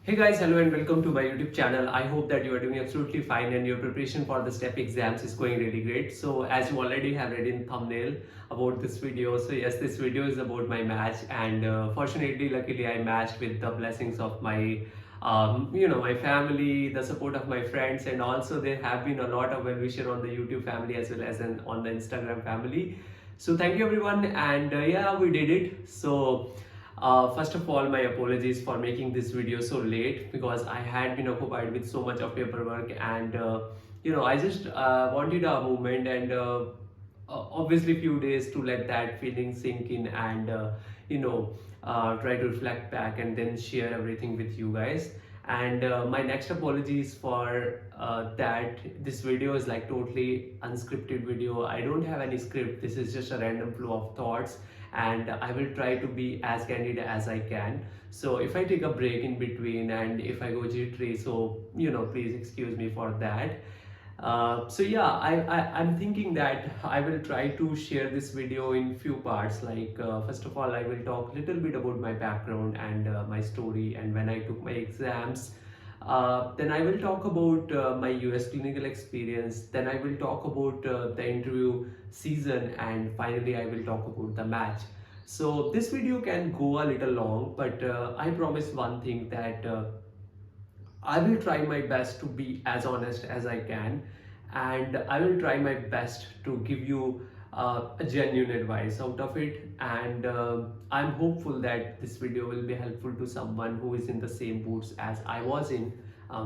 Hey guys, hello and welcome to my YouTube channel. I hope that you are doing absolutely fine and your preparation for the STEP exams is going really great. So as you already have read in thumbnail about this video, so yes, this video is about my match and fortunately, luckily I matched with the blessings of my my family, the support of my friends, and also there have been a lot of well-wisher on the YouTube family as well as on the Instagram family. So thank you everyone, and yeah, we did it. So first of all, my apologies for making this video so late because I had been occupied with so much of paperwork and I just wanted a moment and obviously few days to let that feeling sink in and try to reflect back and then share everything with you guys. And my next apologies for that this video is like totally unscripted video. I don't have any script. This is just a random flow of thoughts and I will try to be as candid as I can. So if I take a break in between and if I go jittery, so please excuse me for that. So yeah, I'm thinking that I will try to share this video in few parts. Like first of all, I will talk a little bit about my background and my story and when I took my exams. Then I will talk about my US clinical experience. Then I will talk about the interview season, and finally I will talk about the match. So this video can go a little long, but I promise one thing that I will try my best to be as honest as I can, and I will try my best to give you a genuine advice out of it. And I'm hopeful that this video will be helpful to someone who is in the same boots as I was in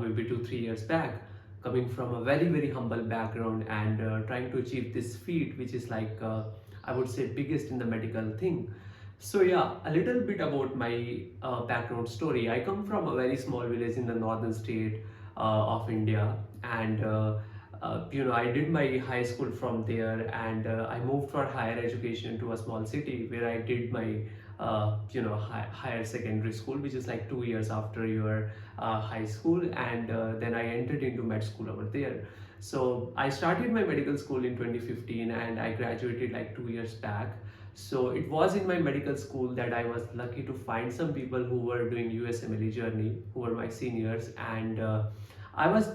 maybe 2 3 years back, coming from a very humble background and trying to achieve this feat, which is like I would say biggest in the medical thing. So yeah, a little bit about my background story. I come from a very small village in the northern state of India, and I did my high school from there, and I moved for higher education to a small city where I did my higher secondary school, which is like 2 years after your high school, and then I entered into med school over there. So I started my medical school in 2015, and I graduated like 2 years back. So it was in my medical school that I was lucky to find some people who were doing USMLE journey, who were my seniors, and I was,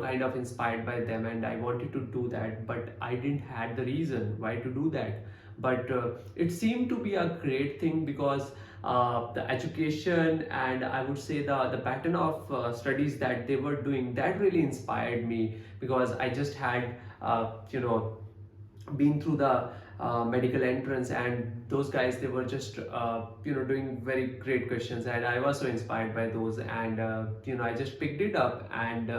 kind of inspired by them, and I wanted to do that, but I didn't had the reason why to do that. But it seemed to be a great thing because the education and I would say the pattern of studies that they were doing that really inspired me because I just had been through the medical entrance, and those guys, they were just doing very great questions, and I was so inspired by those, and I just picked it up. And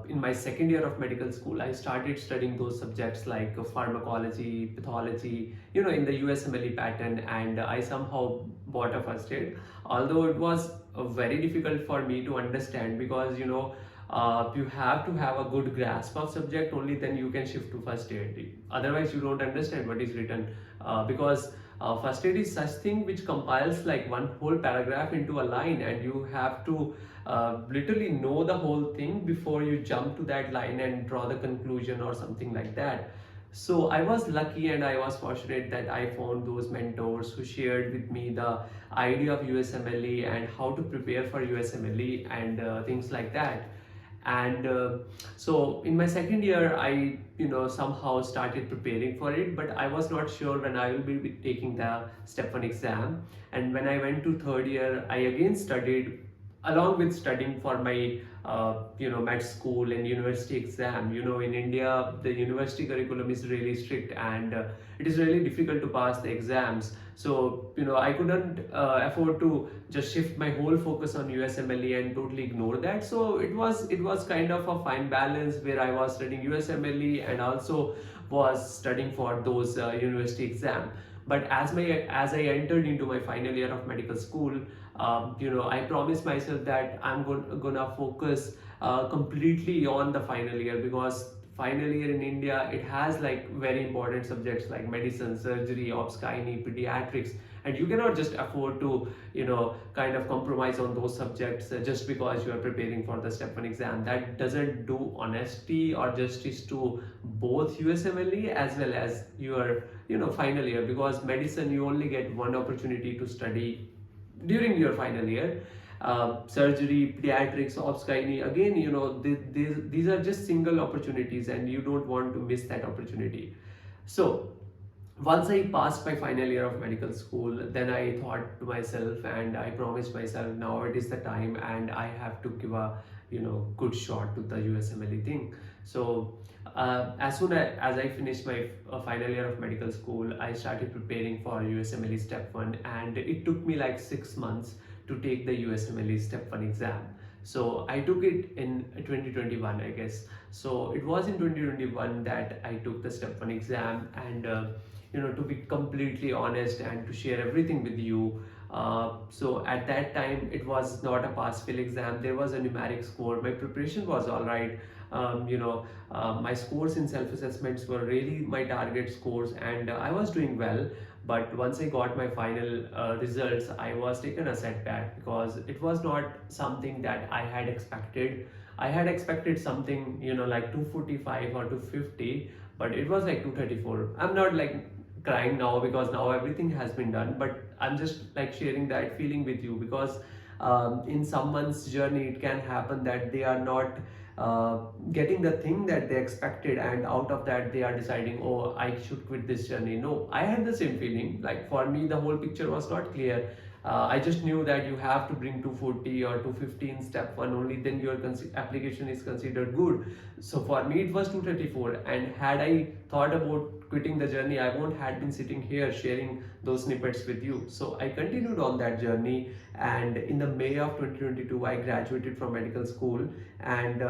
in my second year of medical school, I started studying those subjects like pharmacology, pathology, in the USMLE pattern, and I somehow bought a first aid, although it was very difficult for me to understand because you have to have a good grasp of subject, only then you can shift to first aid. Otherwise you don't understand what is written, because first aid is such thing which compiles like one whole paragraph into a line, and you have to literally know the whole thing before you jump to that line and draw the conclusion or something like that. So I was lucky and I was fortunate that I found those mentors who shared with me the idea of USMLE and how to prepare for USMLE and things like that. And so in my second year, I somehow started preparing for it, but I was not sure when I will be taking the step 1 exam. And when I went to third year, I again studied along with studying for my med school and university exam. In India the university curriculum is really strict, and it is really difficult to pass the exams. So I couldn't afford to just shift my whole focus on USMLE and totally ignore that. So it was kind of a fine balance where I was studying USMLE and also was studying for those university exam. But as I entered into my final year of medical school, I promised myself that I'm gonna focus completely on the final year, because final year in India, it has like very important subjects like medicine, surgery, obs-gynae, pediatrics, and you cannot just afford to kind of compromise on those subjects just because you are preparing for the step 1 exam. That doesn't do honesty or justice to both USMLE as well as your final year, because medicine you only get one opportunity to study during your final year, surgery, pediatrics, obs gynae. Again, these are just single opportunities, and you don't want to miss that opportunity. So once I passed my final year of medical school, then I thought to myself and I promised myself, now it is the time and I have to give a good shot to the USMLE thing. So as soon as I finished my final year of medical school, I started preparing for USMLE Step 1, and it took me like 6 months to take the USMLE Step 1 exam. So I took it in 2021, I guess. So it was in 2021 that I took the Step 1 exam, and to be completely honest and to share everything with you, so at that time it was not a pass fail exam. There was a numeric score. My preparation was all right. My scores in self assessments were really my target scores, and I was doing well. But once I got my final results, I was taken a setback because it was not something that I had expected. I had expected something like 245 or 250, but it was like 234. I'm not like crying now because now everything has been done, but I'm just like sharing that feeling with you because in someone's journey it can happen that they are not getting the thing that they expected, and out of that they are deciding, oh, I should quit this journey. No, I had the same feeling. Like for me the whole picture was not clear. I just knew that you have to bring 240 or 250 in step 1, only then your application is considered good. So for me it was 234, and had I thought about quitting the journey, I won't had been sitting here sharing those snippets with you. So I continued on that journey, and in the May of 2022 I graduated from medical school. And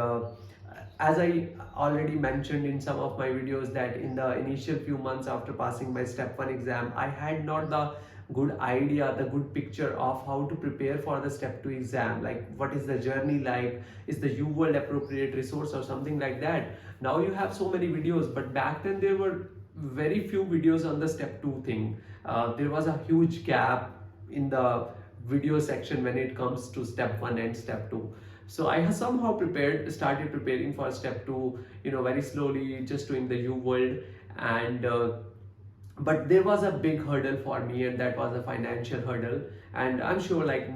as I already mentioned in some of my videos, that in the initial few months after passing my step 1 exam, I had not the good idea, the good picture of how to prepare for the step 2 exam. Like what is the journey like, is the UWorld appropriate resource or something like that. Now you have so many videos, but back then there were very few videos on the step 2 thing. There was a huge gap in the video section when it comes to step 1 and step 2. So I have somehow started preparing for step 2, very slowly, just doing the UWorld. And but there was a big hurdle for me, and that was a financial hurdle. And I'm sure like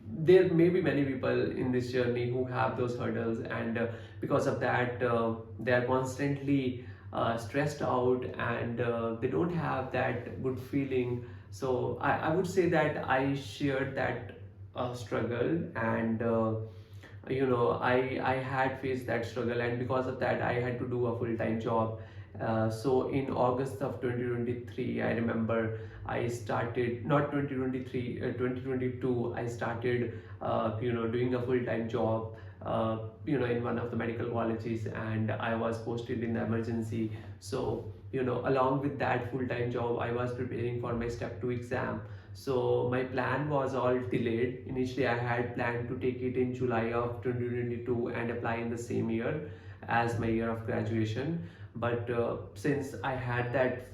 there may be many people in this journey who have those hurdles, and because of that they are constantly stressed out, and they don't have that good feeling. So I would say that I shared that struggle, and I had faced that struggle, and because of that I had to do a full-time job. So in August of 2023, I remember I started, not 2023, 2022, I started, doing a full-time job, in one of the medical colleges, and I was posted in the emergency. So, along with that full-time job, I was preparing for my step 2 exam. So my plan was all delayed. Initially, I had planned to take it in July of 2022 and apply in the same year as my year of graduation. But since I had that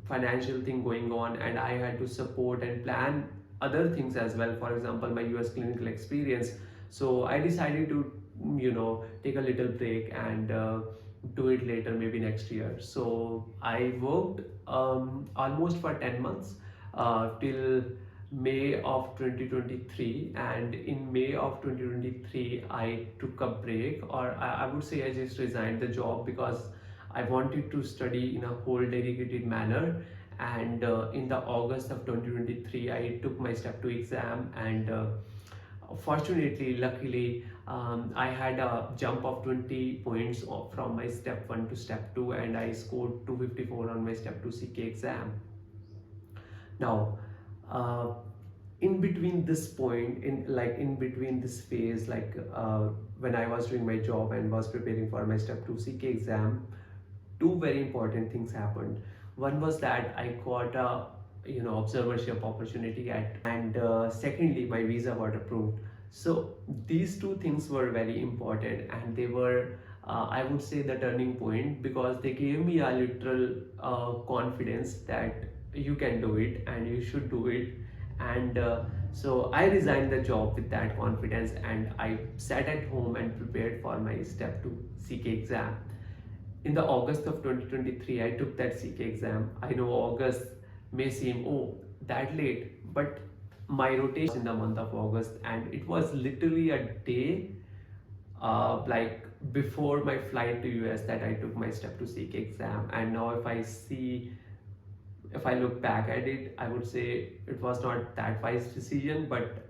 financial thing going on, and I had to support and plan other things as well, for example my US clinical experience, so I decided to take a little break and do it later, maybe next year. So I worked almost for 10 months till May of 2023, and in May of 2023 I took a break, or I would say I just resigned the job because I wanted to study in a whole dedicated manner. And in the August of 2023 I took my step 2 exam, and fortunately, luckily, I had a jump of 20 points from my step 1 to step 2, and I scored 254 on my step 2 CK exam. Now in between this point, in between this phase, when I was doing my job and was preparing for my step 2 CK exam, two very important things happened. One was that I got a observership opportunity and secondly my visa got approved. So these two things were very important, and they were I would say the turning point, because they gave me a literal confidence that you can do it and you should do it. And so I resigned the job with that confidence, and I sat at home and prepared for my step 2 CK exam. In the August of 2023 I took that CK exam. I know August may seem, oh, that late, but my rotation in the month of August, and it was literally a day like before my flight to US that I took my step to seek exam. And now if I look back at it, I would say it was not that wise decision, but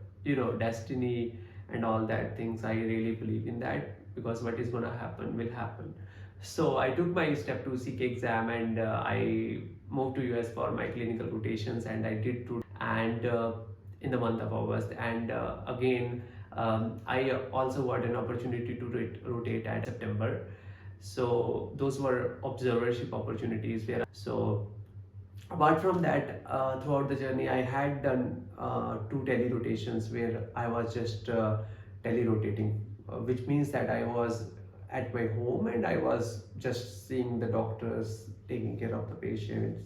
destiny and all that things, I really believe in that, because what is gonna happen will happen. So I took my step to seek exam, and I moved to US for my clinical rotations, and I did and in the month of August. And again, I also got an opportunity to rotate at September. So those were observership opportunities where so apart from that, throughout the journey I had done two tele rotations where I was just tele rotating, which means that I was at my home and I was just seeing the doctors, taking care of the patients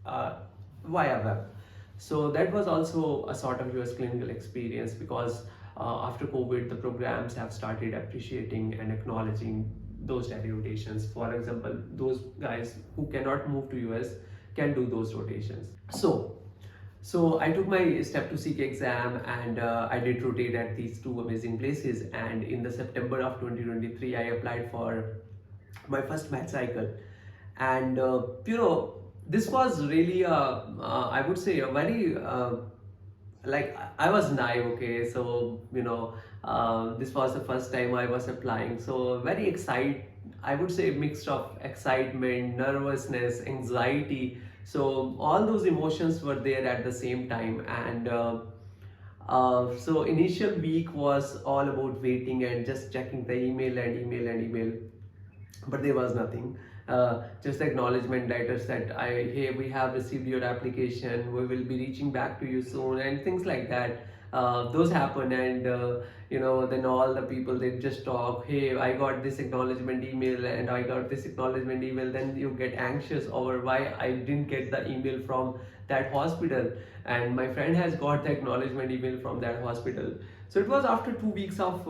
uh, via web. So that was also a sort of US clinical experience, because after COVID, the programs have started appreciating and acknowledging those tele rotations. For example, those guys who cannot move to US can do those rotations. So I took my step to seek exam, and I did rotate at these two amazing places. And in the September of 2023, I applied for my first match cycle. And this was really I would say a very like I was naive. Okay, so this was the first time I was applying, so very excited. I would say mixed of excitement, nervousness, anxiety. So all those emotions were there at the same time. And so initial week was all about waiting and just checking the email and email and email, but there was nothing. Just acknowledgement letters that hey, we have received your application, we will be reaching back to you soon, and things like that. Those happen. And then all the people, they just talk, hey, I got this acknowledgement email and I got this acknowledgement email. Then you get anxious over why I didn't get the email from that hospital, and my friend has got the acknowledgement email from that hospital. So it was after 2 weeks of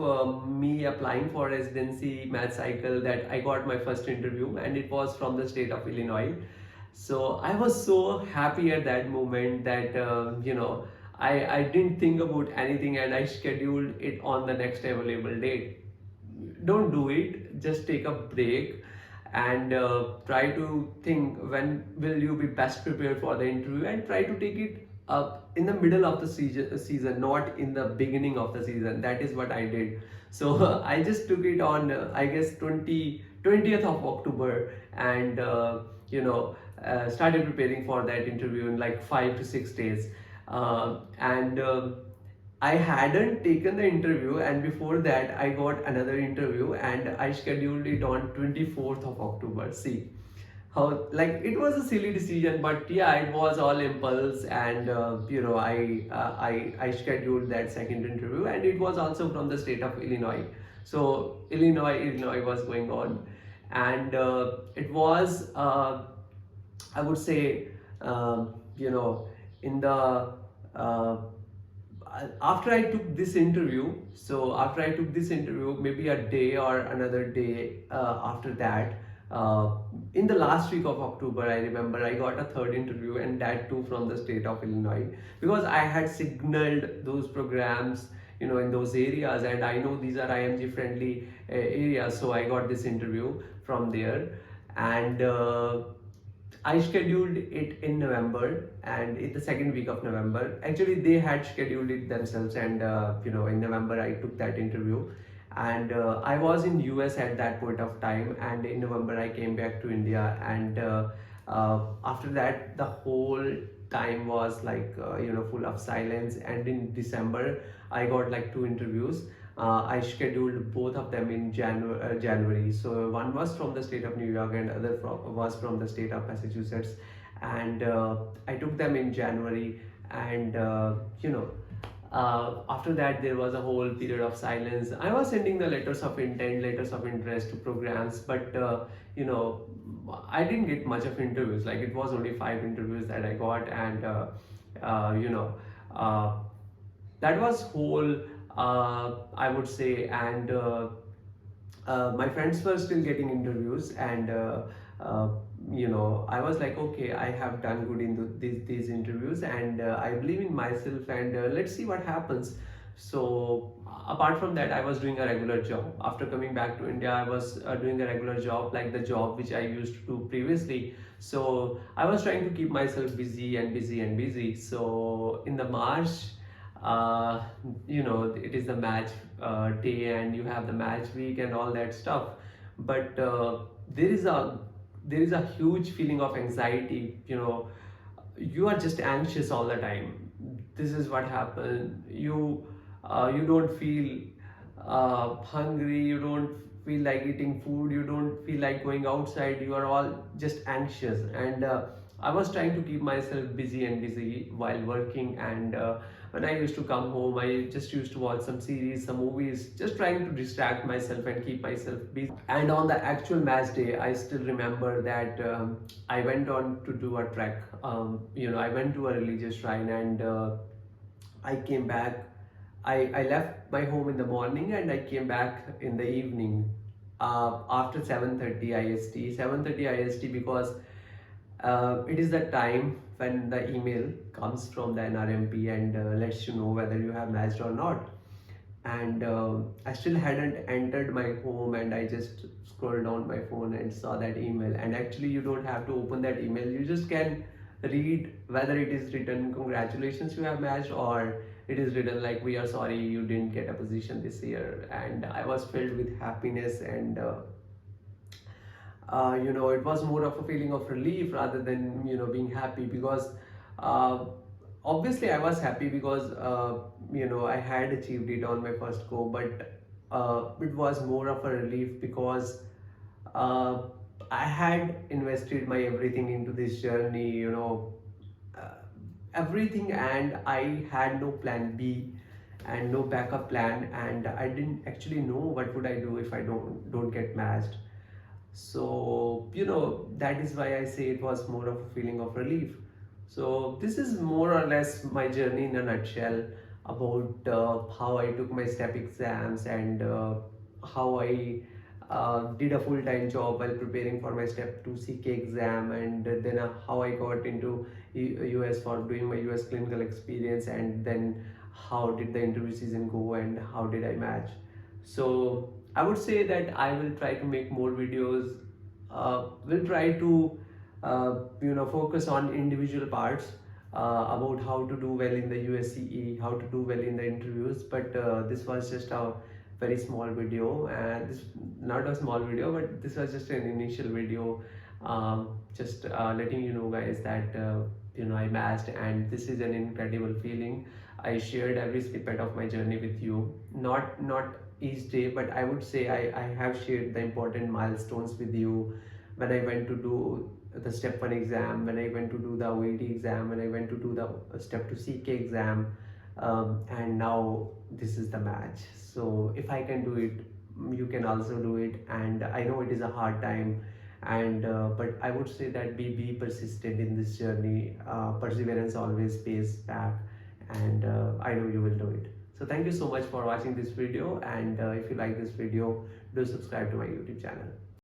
me applying for residency math cycle that I got my first interview, and it was from the state of Illinois. So I was so happy at that moment that I didn't think about anything, and I scheduled it on the next available date. Don't do it, just take a break and try to think when will you be best prepared for the interview, and try to take it up in the middle of the season, not in the beginning of the season. That is what I did. So I just took it on I guess 20th of October, and started preparing for that interview in like 5 to 6 days. And I hadn't taken the interview, and before that I got another interview, and I scheduled it on 24th of October. See how, like, it was a silly decision, but yeah, it was all impulse. And I scheduled that second interview, and it was also from the state of Illinois. So Illinois was going on, and it was I would say in the uh, after I took this interview, maybe a day or another day after that, in the last week of October, I remember I got a third interview, and that too from the state of Illinois, because I had signaled those programs, in those areas, and I know these are IMG friendly areas. So I got this interview from there, and I scheduled it in November, and in the second week of November. Actually, they had scheduled it themselves, and in November I took that interview, and I was in US at that point of time. And in November I came back to India, and after that the whole time was like full of silence. And in December I got like two interviews. I scheduled both of them in January. So one was from the state of New York, and other was from the state of Massachusetts. And I took them in January, and after that there was a whole period of silence. I was sending the letters of intent, letters of interest to programs, but I didn't get much of interviews. Like, it was only 5 interviews that I got, and that was whole, I would say. And my friends were still getting interviews, and uh, I was like, okay, I have done good in these interviews, and I believe in myself, and let's see what happens. So apart from that, I was doing a regular job. After coming back to India, I was doing a regular job, like the job which I used to do previously. So I was trying to keep myself busy and busy and busy. So in the March, uh, it is the match day, and you have the match week and all that stuff. But there is a huge feeling of anxiety. You are just anxious all the time. This is what happened. You don't feel hungry, you don't feel like eating food, you don't feel like going outside, you are all just anxious. And I was trying to keep myself busy and busy while working, and when I used to come home, I just used to watch some series, some movies, just trying to distract myself and keep myself busy. And on the actual match day, I still remember that I went on to do a trek. I went to a religious shrine, and I came back. I left my home in the morning, and I came back in the evening after 7:30 IST. 7:30 IST because it is the time when the email comes from the NRMP and lets you know whether you have matched or not. And I still hadn't entered my home, and I just scrolled down my phone and saw that email. And actually, you don't have to open that email, you just can read whether it is written congratulations you have matched, or it is written like we are sorry you didn't get a position this year. And I was filled with happiness, and it was more of a feeling of relief rather than being happy, because uh, obviously I was happy because I had achieved it on my first go. But it was more of a relief because uh, I had invested my everything into this journey, uh, everything, and I had no plan B and no backup plan, and I didn't actually know what would I do if I don't get matched. So that is why I say it was more of a feeling of relief. So this is more or less my journey in a nutshell about how I took my step exams, and how I did a full-time job while preparing for my step 2 CK exam, and then how I got into US for doing my US clinical experience, and then how did the interview season go and how did I match. So I would say that I will try to make more videos. Will try to focus on individual parts about how to do well in the USCE, how to do well in the interviews. But this was just a very small video, and this not a small video, but this was just an initial video, just letting you know guys that I matched, and this is an incredible feeling. I shared every snippet of my journey with you, not each day, but I would say I have shared the important milestones with you. When I went to do the step 1 exam, when I went to do the OET exam, when I went to do the step 2 CK exam, and now this is the match. So if I can do it, you can also do it. And I know it is a hard time, and but I would say that be persistent in this journey. Perseverance always pays back, and I know you will do it. So thank you so much for watching this video, and if you like this video, do subscribe to my YouTube channel.